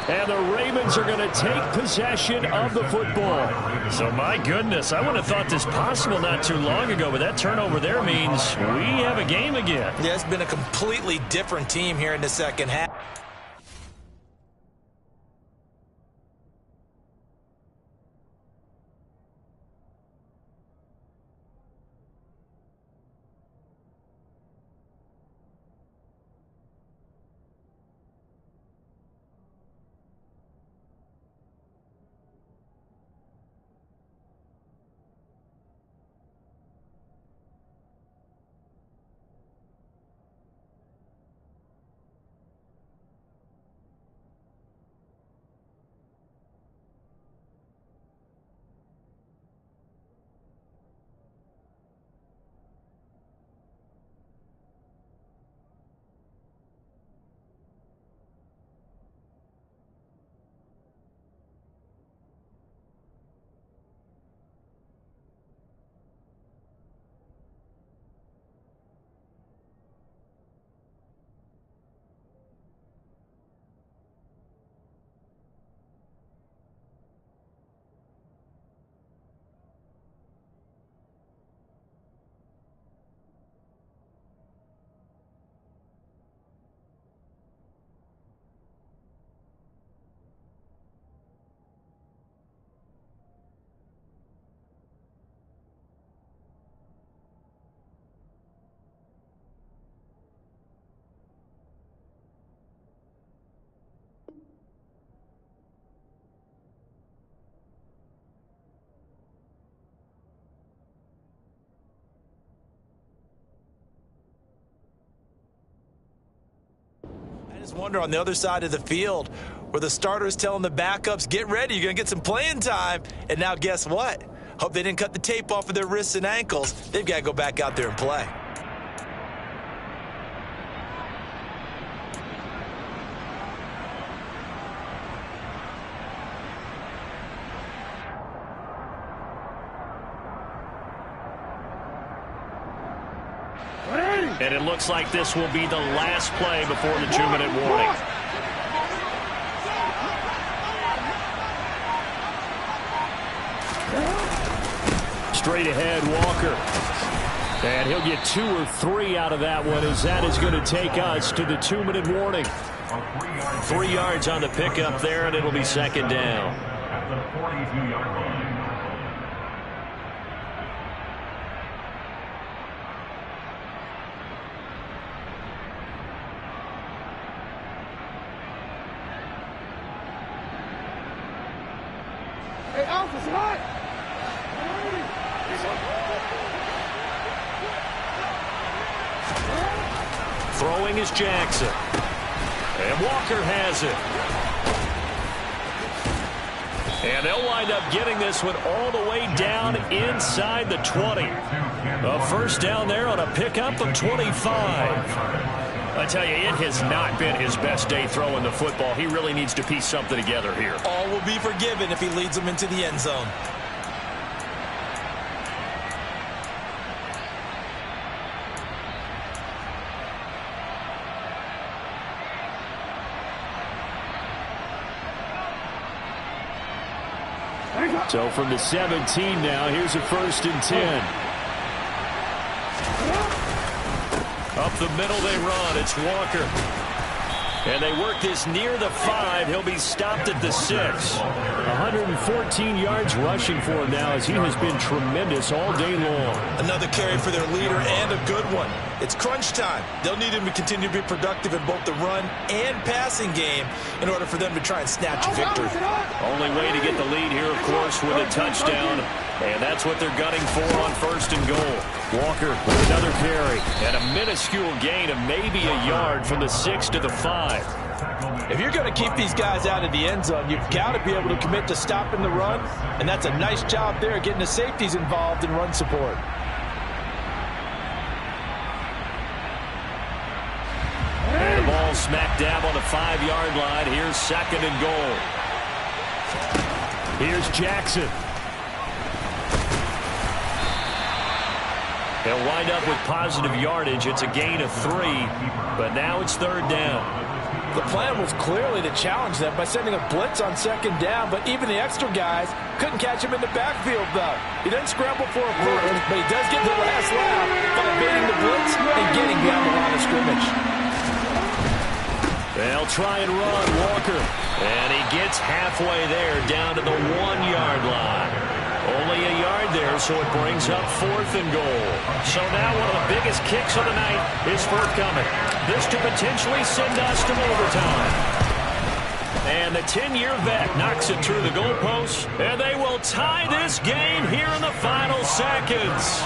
And the Ravens are going to take possession of the football. So, my goodness, I wouldn't have thought this possible not too long ago, but that turnover there means we have a game again. Yeah, it's been a completely different team here in the second half. I just wonder on the other side of the field where the starter is telling the backups, get ready, you're going to get some playing time. And now guess what? Hope they didn't cut the tape off of their wrists and ankles. They've got to go back out there and play. And it looks like this will be the last play before the 2-minute warning. Straight ahead, Walker. And he'll get 2 or 3 out of that one, as that is going to take us to the 2-minute warning. 3 yards on the pickup there, and it'll be second down. At the 42-yard line. Hey, Alpha's hot! Throwing is Jackson. And Walker has it. And they'll wind up getting this one all the way down inside the 20. A first down there on a pickup of 25. I tell you, it has not been his best day throwing the football. He really needs to piece something together here. All will be forgiven if he leads them into the end zone. So from the 17 now, here's a 1st and 10. Up the middle they run. It's Walker. And they work this near the 5. He'll be stopped at the 6. 114 yards rushing for him now, as he has been tremendous all day long. Another carry for their leader, and a good one. It's crunch time. They'll need him to continue to be productive in both the run and passing game in order for them to try and snatch a victory. Only way to get the lead here, of course, with a touchdown. And that's what they're gunning for on 1st and goal. Walker with another carry. And a minuscule gain of maybe a yard from the 6 to the 5. If you're going to keep these guys out of the end zone, you've got to be able to commit to stopping the run. And that's a nice job there, getting the safeties involved in run support. And the ball smack dab on the 5-yard line. Here's 2nd and goal. Here's Jackson. They'll wind up with positive yardage. It's a gain of 3, but now it's 3rd down. The plan was clearly to challenge them by sending a blitz on 2nd down, but even the extra guys couldn't catch him in the backfield, though. He doesn't scramble for a first, but he does get the last lap by evading the blitz and getting beyond the line of scrimmage. They'll try and run Walker, and he gets halfway there down to the 1-yard line. Only a yard there, so it brings up 4th and goal. So now one of the biggest kicks of the night is forthcoming. This to potentially send us to overtime. And the 10-year vet knocks it through the goalposts, and they will tie this game here in the final seconds.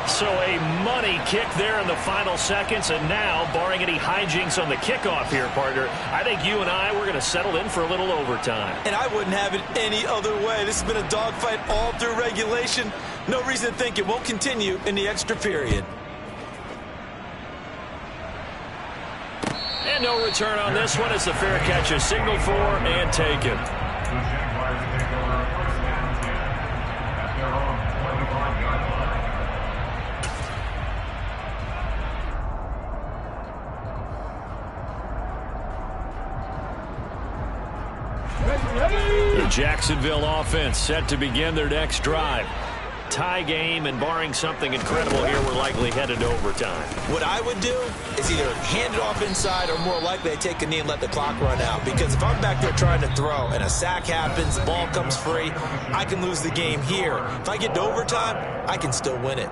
So a money kick there in the final seconds, and now, barring any hijinks on the kickoff here, partner, I think you and I, we're going to settle in for a little overtime. And I wouldn't have it any other way. This has been a dogfight all through regulation. No reason to think it won't continue in the extra period. And no return on this one as the fair catch is signaled for and taken. The Jaguars take over 1st and 10 at their own 25-yard line. The Jacksonville offense set to begin their next drive. Tie game, and barring something incredible here, we're likely headed to overtime. What I would do is either hand it off inside or more likely I take a knee and let the clock run out. Because if I'm back there trying to throw and a sack happens, the ball comes free, I can lose the game here. If I get to overtime, I can still win it.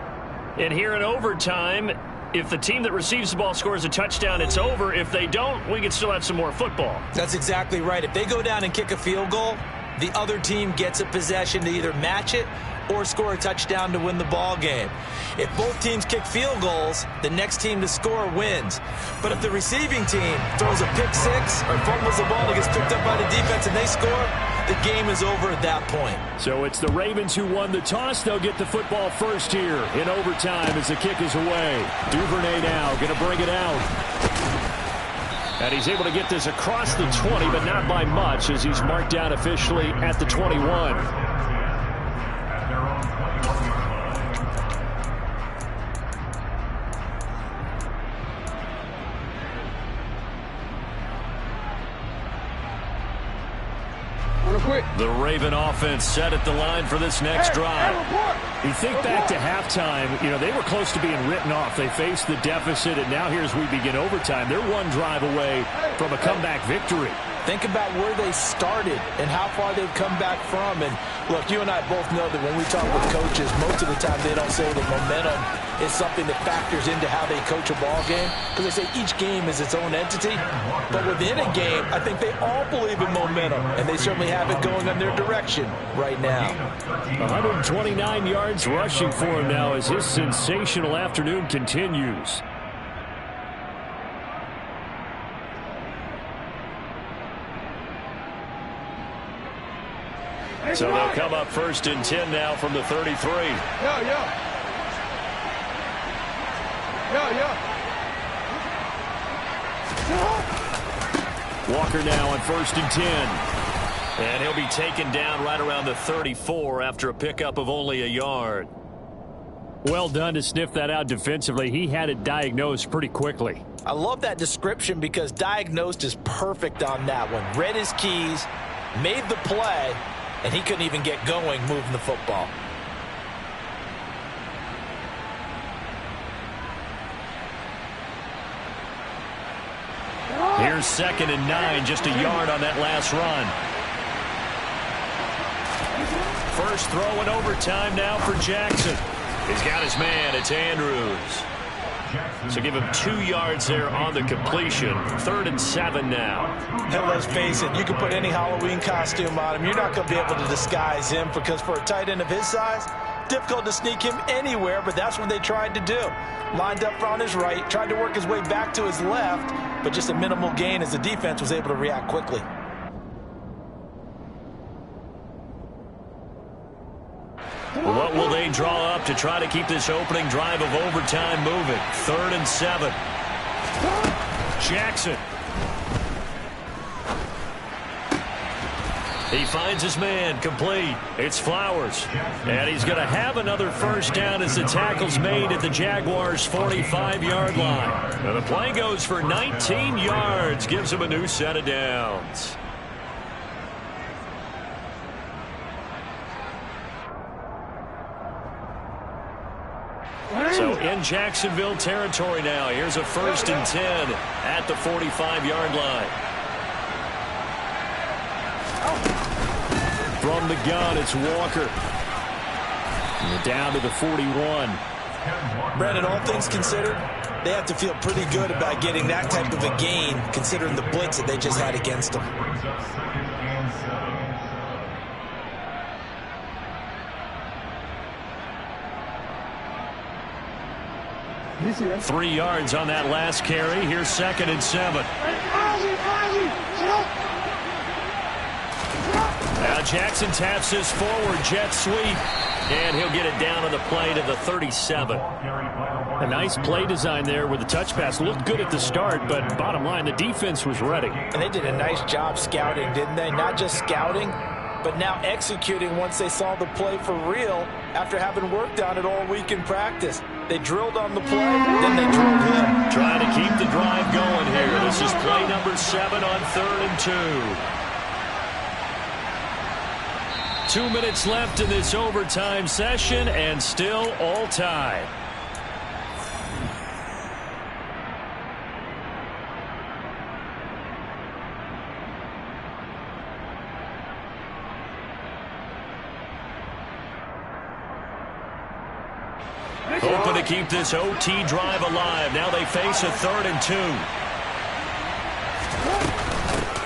And here in overtime, if the team that receives the ball scores a touchdown, it's over. If they don't, we can still have some more football. That's exactly right. If they go down and kick a field goal, the other team gets a possession to either match it or score a touchdown to win the ball game. If both teams kick field goals, the next team to score wins. But if the receiving team throws a pick six or fumbles the ball and gets picked up by the defense and they score, the game is over at that point. So it's the Ravens who won the toss. They'll get the football first here in overtime as the kick is away. Duvernay now going to bring it out. And he's able to get this across the 20, but not by much, as he's marked down officially at the 21. The Raven offense set at the line for this next drive. You think back to halftime, they were close to being written off. They faced the deficit, and now here's we begin overtime. They're one drive away from a comeback victory. Think about where they started and how far they've come back from. And, look, you and I both know that when we talk with coaches, most of the time they don't say that momentum is something that factors into how they coach a ball game, because they say each game is its own entity. But within a game, I think they all believe in momentum, and they certainly have it going in their direction right now. 129 yards rushing for him now as his sensational afternoon continues. So they'll come up 1st and 10 now from the 33. Walker now on 1st and 10. And he'll be taken down right around the 34 after a pickup of only a yard. Well done to sniff that out defensively. He had it diagnosed pretty quickly. I love that description because diagnosed is perfect on that one. Read his keys, made the play, and he couldn't even get going moving the football. Here's 2nd and 9, just a yard on that last run. First throw in overtime now for Jackson. He's got his man. It's Andrews. So give him 2 yards there on the completion. 3rd and 7 now. And let's face it, you can put any Halloween costume on him. You're not going to be able to disguise him because for a tight end of his size, difficult to sneak him anywhere, but that's what they tried to do. Lined up on his right, tried to work his way back to his left, but just a minimal gain as the defense was able to react quickly. What will they draw up to try to keep this opening drive of overtime moving? 3rd and 7. Jackson. He finds his man, complete. It's Flowers. And he's going to have another first down as the tackle's made at the Jaguars' 45-yard line. And the play goes for 19 yards, gives him a new set of downs. So in Jacksonville territory now. Here's a 1st and 10 at the 45-yard line. From the gun, it's Walker. And down to the 41. Brandon, all things considered, they have to feel pretty good about getting that type of a gain considering the blitz that they just had against them. 3 yards on that last carry. Here's 2nd and 7. Now Jackson taps his forward jet sweep, and he'll get it down on the play to the 37. A nice play design there with the touch pass. Looked good at the start, but bottom line, the defense was ready. And they did a nice job scouting, didn't they? Not just scouting, but now executing once they saw the play for real after having worked on it all week in practice. They drilled on the play, then they drilled him. Trying to keep the drive going here. This is play number 7 on 3rd and 2. 2 minutes left in this overtime session, and still all tied. Hoping to keep this OT drive alive. Now they face a 3rd and 2.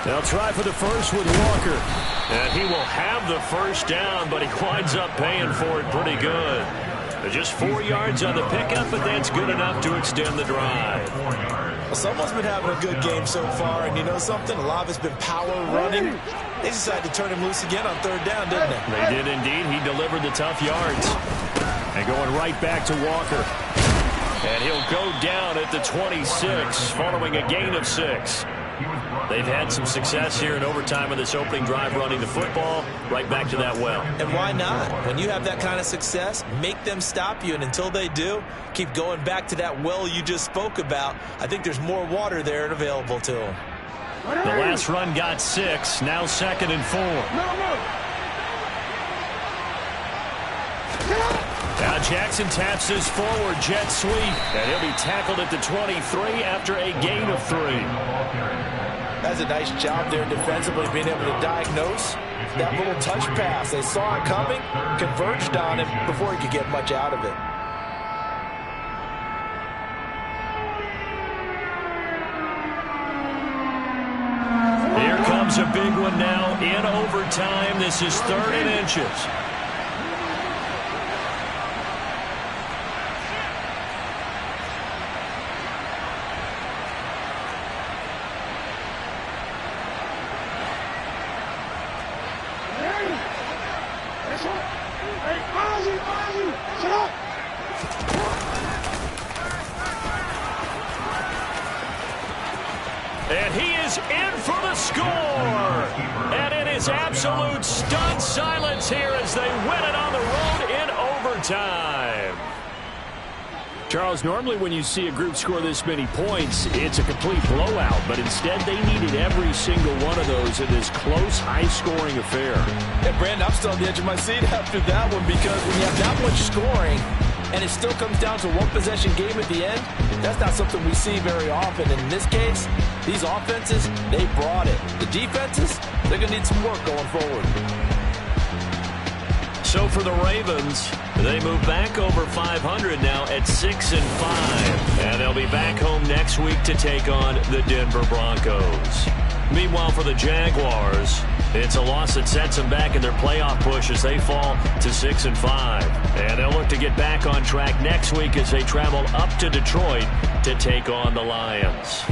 They'll try for the first with Walker. And he will have the first down, but he winds up paying for it pretty good. Just 4 yards on the pickup, but that's good enough to extend the drive. Well, someone's been having a good game so far, and you know something? A lot of it's been power running. They decided to turn him loose again on 3rd down, didn't they? They did indeed. He delivered the tough yards. And going right back to Walker. And he'll go down at the 26 following a gain of 6. They've had some success here in overtime in this opening drive running the football. Right back to that well. And why not? When you have that kind of success, make them stop you. And until they do, keep going back to that well you just spoke about. I think there's more water there and available to them. The last run got 6. Now 2nd and 4. Now Jackson taps his forward jet sweep, and he'll be tackled at the 23 after a gain of 3. That's a nice job there defensively, being able to diagnose that little touch pass. They saw it coming, converged on him before he could get much out of it. Here comes a big one now in overtime. This is 3rd and inches. And he is in for the score. And it is absolute stunned silence here as they win it on the road in overtime. Charles, normally when you see a group score this many points, it's a complete blowout. But instead, they needed every single one of those in this close, high-scoring affair. And, Brandon, I'm still on the edge of my seat after that one because when you have that much scoring, and it still comes down to one possession game at the end, that's not something we see very often. In this case, these offenses, they brought it. The defenses, they're going to need some work going forward. So for the Ravens, they move back over 500 now at 6-5. And they'll be back home next week to take on the Denver Broncos. Meanwhile, for the Jaguars, it's a loss that sets them back in their playoff push as they fall to 6-5. And they'll look to get back on track next week as they travel up to Detroit to take on the Lions.